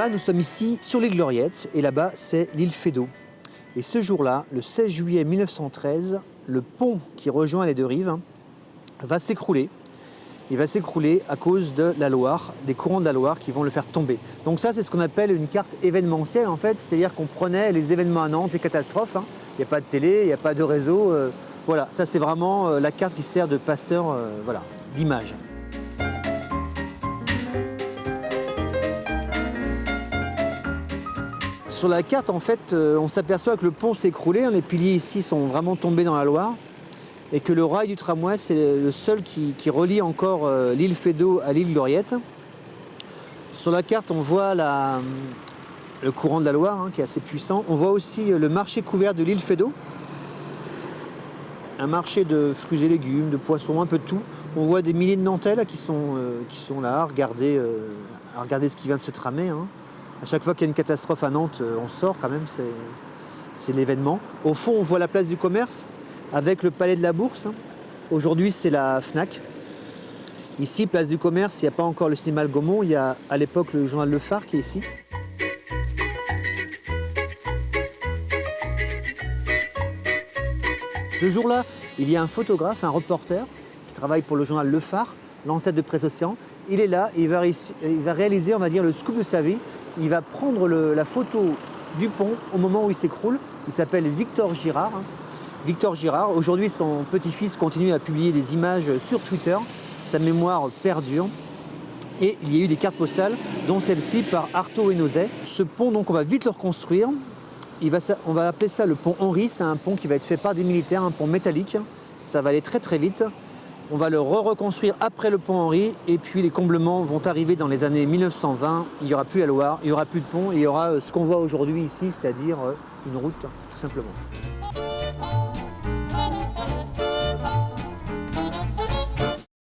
Là, nous sommes ici sur l'île Gloriette et là-bas, c'est l'île Feydeau. Et ce jour-là, le 16 juillet 1913, le pont qui rejoint les deux rives va s'écrouler. Il va s'écrouler à cause de la Loire, des courants de la Loire qui vont le faire tomber. Donc ça, c'est ce qu'on appelle une carte événementielle en fait, c'est-à-dire qu'on prenait les événements à Nantes, les catastrophes. Il n'y a pas de télé, il n'y a pas de réseau. Voilà, ça c'est vraiment la carte qui sert de passeur voilà, d'image. Sur la carte, en fait, on s'aperçoit que le pont s'est écroulé. Les piliers ici sont vraiment tombés dans la Loire. Et que le rail du tramway, c'est le seul qui relie encore l'île Feydeau à l'île Gloriette. Sur la carte, on voit le courant de la Loire, qui est assez puissant. On voit aussi le marché couvert de l'île Feydeau. Un marché de fruits et légumes, de poissons, un peu de tout. On voit des milliers de Nantais là, qui sont là à regarder ce qui vient de se tramer. À chaque fois qu'il y a une catastrophe à Nantes, on sort quand même, c'est l'événement. Au fond, on voit la place du commerce avec le palais de la Bourse. Aujourd'hui, c'est la Fnac. Ici, place du commerce, il n'y a pas encore le cinéma Le Gaumont. Il y a à l'époque le journal Le Phare qui est ici. Ce jour-là, il y a un photographe, un reporter, qui travaille pour le journal Le Phare, l'ancêtre de Presse Océan. Il est là, il va réaliser, on va dire, le scoop de sa vie. Il va prendre la photo du pont au moment où il s'écroule. Il s'appelle Victor Girard. Victor Girard, aujourd'hui son petit-fils continue à publier des images sur Twitter. Sa mémoire perdure. Et il y a eu des cartes postales, dont celle-ci par Artaud et Nozay. Ce pont, donc, on va vite le reconstruire. On va appeler ça le pont Henri. C'est un pont qui va être fait par des militaires, un pont métallique. Ça va aller très très vite. On va le reconstruire après le pont Henri et puis les comblements vont arriver dans les années 1920. Il n'y aura plus la Loire, il n'y aura plus de pont, il y aura ce qu'on voit aujourd'hui ici, c'est-à-dire une route, tout simplement.